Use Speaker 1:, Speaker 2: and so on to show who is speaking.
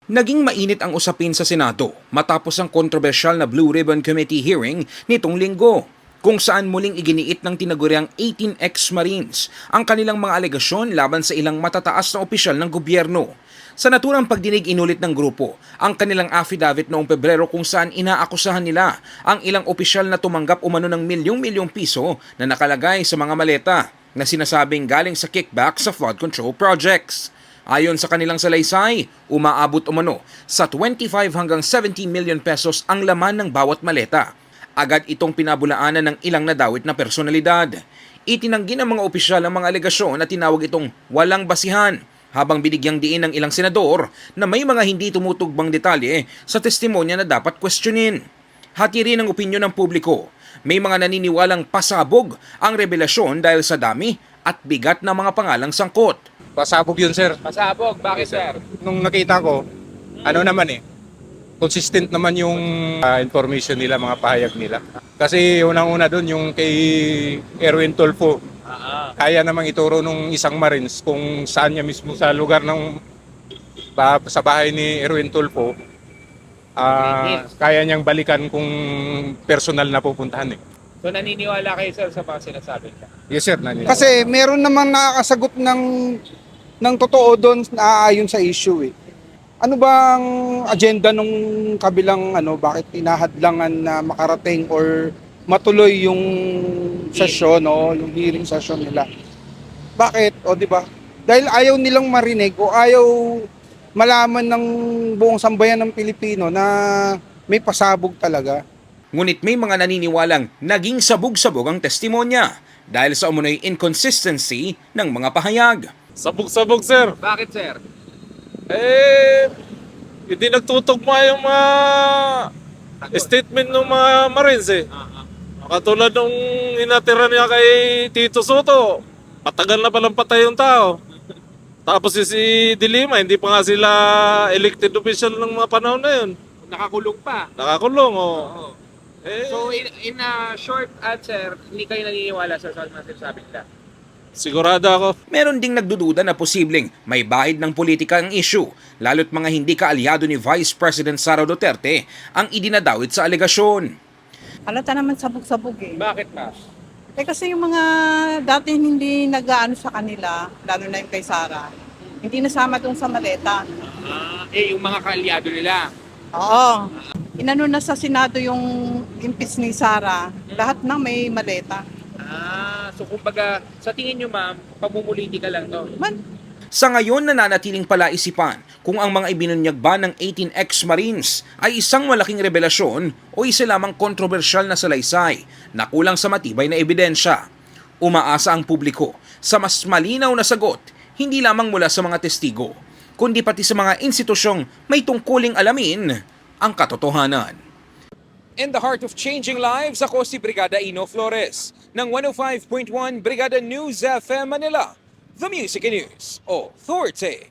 Speaker 1: Naging mainit ang usapin sa Senado matapos ang kontrobersyal na Blue Ribbon Committee hearing nitong linggo, kung saan muling iginiit ng tinaguriang 18 ex-Marines ang kanilang mga alegasyon laban sa ilang matataas na opisyal ng gobyerno. Sa naturang pagdinig inulit ng grupo ang kanilang affidavit noong Pebrero kung saan inaakusahan nila ang ilang opisyal na tumanggap umano ng milyong-milyong piso na nakalagay sa mga maleta na sinasabing galing sa kickback sa flood control projects. Ayon sa kanilang salaysay, umaabot umano sa 25 hanggang 70 million pesos ang laman ng bawat maleta. Agad itong pinabulaanan ng ilang nadawit na personalidad. Itinanggi ng mga opisyal ang mga alegasyon at tinawag itong walang basihan, habang binigyang diin ng ilang senador na may mga hindi tumutugbang detalye sa testimonya na dapat questionin. Hati rin ang opinyon ng publiko. May mga naniniwalang pasabog ang revelasyon dahil sa dami at bigat ng mga pangalang sangkot.
Speaker 2: Pasabog yun, sir.
Speaker 3: Pasabog, bakit sir?
Speaker 2: Nung nakita ko, consistent naman yung information nila, mga pahayag nila. Kasi unang-una doon, yung kay Erwin Tulfo, kaya namang ituro nung isang Marines kung saan niya mismo sa lugar ng sa bahay ni Erwin Tulfo, kaya niyang balikan kung personal na pupuntahan eh.
Speaker 3: So naniniwala kayo sir sa mga sinasabi niya?
Speaker 2: Yes, sir. Naniniwala.
Speaker 4: Kasi meron naman nakakasagot ng totoo doon na aayon sa issue eh. Ano bang agenda nung kabilang bakit inahadlangan na makarating or matuloy yung sesyon yung hearing session nila? Bakit? O di ba? Dahil ayaw nilang marinig o ayaw malaman ng buong sambayan ng Pilipino na may pasabog talaga.
Speaker 1: Ngunit may mga naniniwalang naging sabog-sabog ang testimonya dahil sa umunoy inconsistency ng mga pahayag.
Speaker 5: Sabog-sabog, sir.
Speaker 3: Bakit sir?
Speaker 5: Hindi nagtutugma yung mga statement ng mga Marines eh. Katulad nung inatira niya kay Tito Soto, matagal na palang patay yung tao. Tapos si Dilima, hindi pa nga sila elected official ng mga panahon na yun.
Speaker 3: Nakakulong pa.
Speaker 5: Nakakulong, oh.
Speaker 3: Oo. So in a short answer, hindi kayo naniniwala sa mga sinasabi nila?
Speaker 5: Sigurado ako.
Speaker 1: Meron ding nagdududa na posibleng may bahid ng politika ang issue, lalo't mga hindi kaalyado ni Vice President Sara Duterte ang idinadawit sa alegasyon.
Speaker 6: Halata naman sabog-sabog eh.
Speaker 3: Bakit ma?
Speaker 6: Kasi yung mga dati hindi nag-aano sa kanila, lalo na yung kay Sara, hindi nasama dun sa maleta.
Speaker 3: Yung mga kaalyado nila.
Speaker 6: Oo. Inano na sa Senado yung impis ni Sara, lahat na may maleta.
Speaker 3: So kumbaga, sa tingin nyo ma'am, pamumulitika lang to?
Speaker 1: Sa ngayon, nananatiling palaisipan kung ang mga ibinunyag ba ng 18 ex-Marines ay isang malaking revelasyon o isa lamang kontrobersyal na salaysay na kulang sa matibay na ebidensya. Umaasa ang publiko sa mas malinaw na sagot, hindi lamang mula sa mga testigo, kundi pati sa mga institusyong may tungkuling alamin ang katotohanan. In the heart of changing lives, ako si Brigada Ino Flores ng 105.1 Brigada News FM Manila, The Music and News Authority.